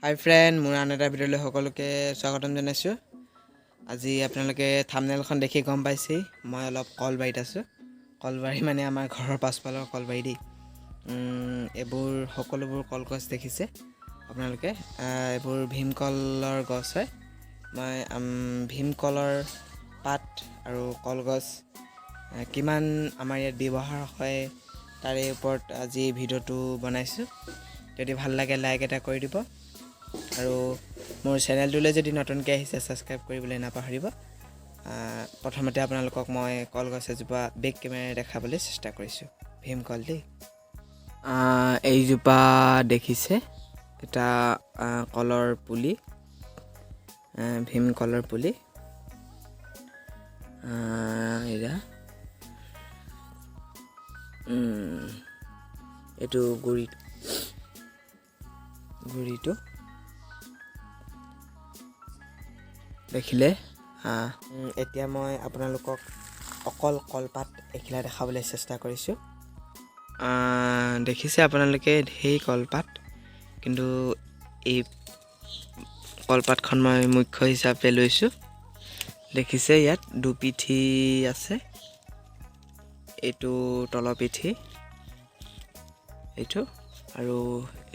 হাই friend, মোৰ আন এটা ভিডিঅ'লৈ সকলোকে স্বাগতম জনাইছোঁ। আজি আপোনালোকে থাম্বনেইলখন দেখি গম পাইছেই, মই অলপ কলবাৰীত আছোঁ। কলবাৰী মানে আমাৰ ঘৰৰ পাছফালৰ কলবাৰী দেই। এইবোৰ সকলোবোৰ কলগছ দেখিছে আপোনালোকে। এইবোৰ ভীমকলৰ গছ হয়। মই ভীমকলৰ পাত আৰু কলগছ কিমান আমাৰ ইয়াত ব্যৱহাৰ হয় তাৰে ওপৰত আজি ভিডিঅ'টো বনাইছোঁ। যদি ভাল লাগে লাইক এটা কৰি দিব আৰু মোৰ চেনেলটোলৈ যদি নতুনকৈ আহিছে ছাবস্ক্ৰাইব কৰিবলৈ নাপাহৰিব। প্ৰথমতে আপোনালোকক মই কলগছ এজোপা বেক কেমেৰাৰে দেখাবলৈ চেষ্টা কৰিছোঁ। ভীমকল দেই। এইজোপা দেখিছে, এটা কলৰ পুলি, ভীমকলৰ পুলি। এয়া এইটো গুৰিটো দেখিলে। এতিয়া মই আপোনালোকক অকল কলপাত এখিলা দেখাবলৈ চেষ্টা কৰিছোঁ। দেখিছে আপোনালোকে ঢেৰ কলপাত, কিন্তু এই কলপাতখন মই মুখ্য হিচাপে লৈছোঁ। দেখিছে ইয়াত দুপিঠি আছে, এইটো তলৰ পিঠি, এইটো আৰু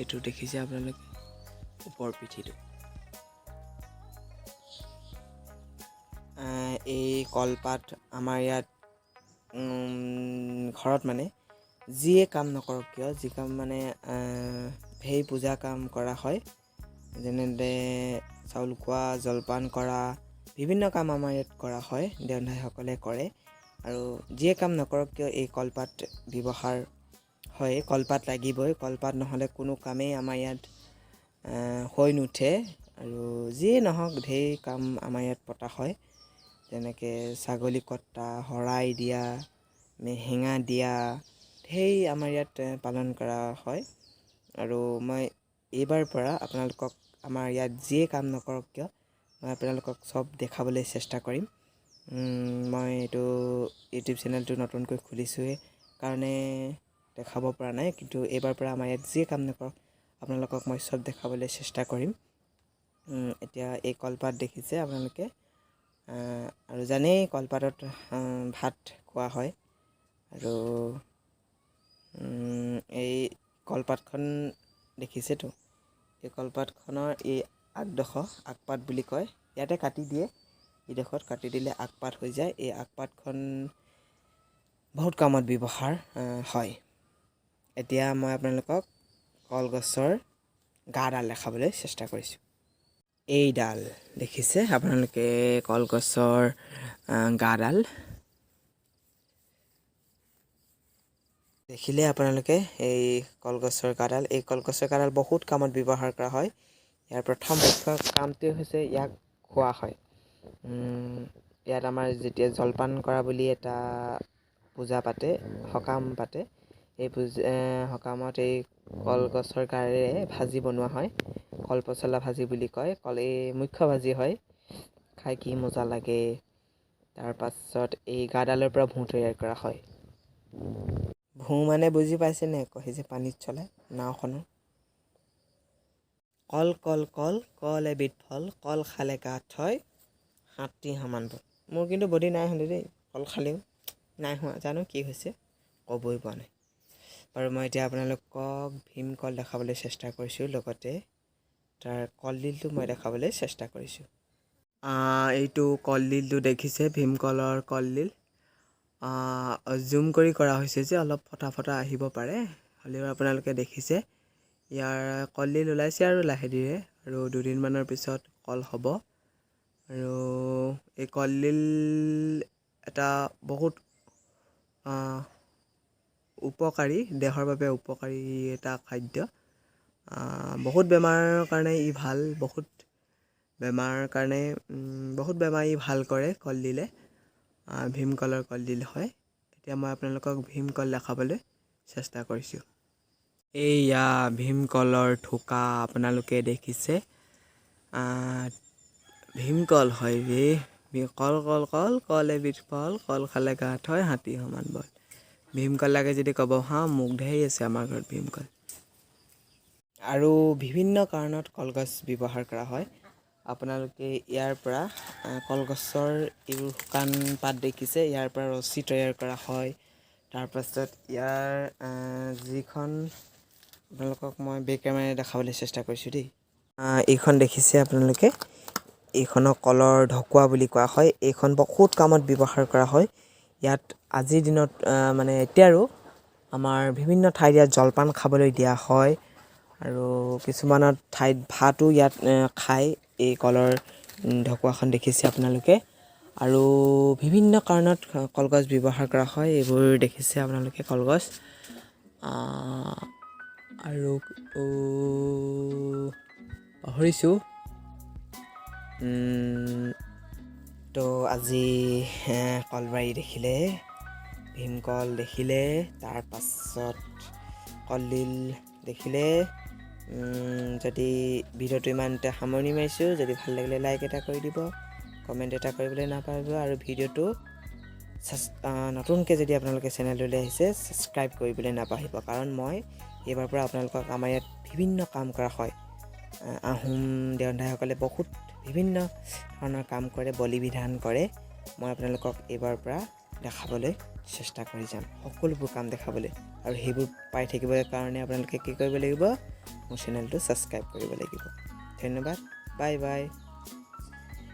এইটো দেখিছে আপোনালোকে ওপৰ পিঠিটো। এই কলপাত আমাৰ ইয়াত ঘৰত মানে যিয়ে কাম নকৰক কিয়, যি কাম মানে সেই পূজা কাম কৰা হয়, যেনে চাউল খোৱা, জলপান কৰা, বিভিন্ন কাম আমাৰ ইয়াত কৰা হয়, দেওধাইসকলে কৰে। আৰু যিয়ে কাম নকৰক কিয় এই কলপাত ব্যৱহাৰ হয়। কলপাত লাগিবই, কলপাত নহ'লে কোনো কামেই আমাৰ ইয়াত হৈ নুঠে। আৰু যিয়ে নহওক ঢেৰ কাম আমাৰ ইয়াত পতা হয়, যেনেকৈ ছাগলী কটা, শৰাই দিয়া, মেহেঙা দিয়া, ঢেৰ আমাৰ ইয়াত পালন কৰা হয়। আৰু মই এইবাৰ পৰা আপোনালোকক আমাৰ ইয়াত যিয়ে কাম নকৰক কিয় মই আপোনালোকক চব দেখাবলৈ চেষ্টা কৰিম। মই এইটো ইউটিউব চেনেলটো নতুনকৈ খুলিছোঁহে কাৰণে দেখাব পৰা নাই, কিন্তু এইবাৰ পৰা আমাৰ ইয়াত যিয়ে কাম নকৰক আপোনালোকক মই চব দেখাবলৈ চেষ্টা কৰিম। এতিয়া এই কলপাত দেখিছে আপোনালোকে, আৰু জানেই কলপাতত ভাত খোৱা হয়। আৰু এই কলপাতখন দেখিছেতো, এই কলপাতখনৰ এই আগপাত বুলি কয়, ইয়াতে কাটি দিয়ে, ইডোখৰত কাটি দিলে আগপাত হৈ যায়। এই আগপাতখন বহুত কামত ব্যৱহাৰ হয়। এতিয়া মই আপোনালোকক কলগছৰ গাডাল দেখাবলৈ চেষ্টা কৰিছোঁ। এইডাল দেখিছে আপোনালোকে কলগছৰ গাডাল দেখিলে আপোনালোকে। এই কলগছৰ গাডাল, এই কলগছৰ গাডাল বহুত কামত ব্যৱহাৰ কৰা হয়। ইয়াৰ প্ৰথম মুখ্য কামটোৱে হৈছে ইয়াক খোৱা হয়। ইয়াত আমাৰ যেতিয়া জলপান কৰা বুলি এটা পূজা পাতে, সকাম পাতে, এই সকামত এই কলগছৰ গাৰে ভাজি বনোৱা হয়। কলপচলা ভাজি বুলি কয়। এই মুখ্য ভাজি হয়, খাই কি মজা লাগে। তাৰপাছত এই গাডালৰ পৰা ভূঁ তৈয়াৰ কৰা হয়। ভূঁ মানে বুজি পাইছেনে? কয় যে পানীত চলে নাওখনো। কল কল কল কল এবিধ ফল, কল খালে গাত হয় হাতী সমান বল। মোৰ কিন্তু বডি নাই হ'লে দেই, কল খালেও নাই হোৱা, জানো কি হৈছে ক'বই পৰা নাই। বাৰু মই এতিয়া আপোনালোকক ভীমকল দেখাবলৈ চেষ্টা কৰিছোঁ, লগতে তাৰ কলডিলটো মই দেখাবলৈ চেষ্টা কৰিছোঁ। এইটো কলডিলটো দেখিছে, ভীমকলৰ কলডিল। জুম কৰি কৰা হৈছে যে অলপ ফটা ফটা আহিব পাৰে, হ'লেও আপোনালোকে দেখিছে ইয়াৰ কলডিল ওলাইছে আৰু লাহে ধীৰে, আৰু দুদিনমানৰ পিছত কল হ'ব। আৰু এই কলডিল এটা বহুত উপকাৰী, দেহৰ বাবে উপকাৰী এটা খাদ্য। বহুত বেমাৰৰ কাৰণে ই ভাল, বহুত বেমাৰৰ কাৰণে বহুত বেমাৰ ই ভাল কৰে কলডিলে। ভীমকলৰ কলডিল হয়। এতিয়া মই আপোনালোকক ভীমকল দেখাবলৈ চেষ্টা কৰিছোঁ। এইয়া ভীমকলৰ থোকা আপোনালোকে দেখিছে, ভীমকল হয় কল কল কল কল এবিধ ফল, কল খালে গাত হয় হাতী সমান বল। ভীমকল লাগে যদি ক'ব হা, মোক ঢেৰ আছে আমাৰ ঘৰত ভীমকল। আৰু বিভিন্ন কাৰণত কলগছ ব্যৱহাৰ কৰা হয়। আপোনালোকে ইয়াৰ পৰা কলগছৰ এইবোৰ শুকান পাত দেখিছে, ইয়াৰ পৰা ৰছী তৈয়াৰ কৰা হয়। তাৰপাছত ইয়াৰ যিখন আপোনালোকক মই বেক কেমেৰাৰে দেখাবলৈ চেষ্টা কৰিছোঁ দেই। এইখন দেখিছে আপোনালোকে, এইখনক কলৰ ঢকুৱা বুলি কোৱা হয়। এইখন বহুত কামত ব্যৱহাৰ কৰা হয়। ইয়াত আজিৰ দিনত মানে এতিয়াৰো আমাৰ বিভিন্ন ঠাইত ইয়াত জলপান খাবলৈ দিয়া হয়। আৰু কিছুমানত ঠাইত ভাতো ইয়াত খায়। এই কলৰ ঢকুৱাখন দেখিছে আপোনালোকে। আৰু বিভিন্ন কাৰণত কলগছ ব্যৱহাৰ কৰা হয়। এইবোৰ দেখিছে আপোনালোকে কলগছ। আৰু পাহৰিছোঁ। তো আজি কলবাৰী দেখিলে, ভীমকল দেখিলে, তাৰপাছত কলডিল দেখিলে। যদি ভিডিঅ'টো ইমানতে সামৰণি মাৰিছোঁ। যদি ভাল লাগিলে লাইক এটা কৰি দিব, কমেণ্ট এটা কৰিবলৈ নাপাহৰিব। আৰু ভিডিঅ'টো নতুনকৈ যদি আপোনালোকে চেনেলটোলৈ আহিছে, ছাবস্ক্ৰাইব কৰিবলৈ নাপাহৰিব। কাৰণ মই এইবাৰ পৰা আপোনালোকক আমাৰ ইয়াত বিভিন্ন কাম কৰা হয়। আহোম দেওধাইসকলে বহুত বিভিন্ন ধৰণৰ কাম কৰে, বলি বিধান কৰে। মই আপোনালোকক এইবাৰ পৰা দেখাবলৈ চেষ্টা কৰি যাম, সকলোবোৰ কাম দেখাবলৈ। আৰু সেইবোৰ পাই থাকিবৰ কাৰণে আপোনালোকে কি কৰিব লাগিব? মোৰ চেনেলটো ছাবস্ক্ৰাইব কৰিব লাগিব। ধন্যবাদ, বাই বাই।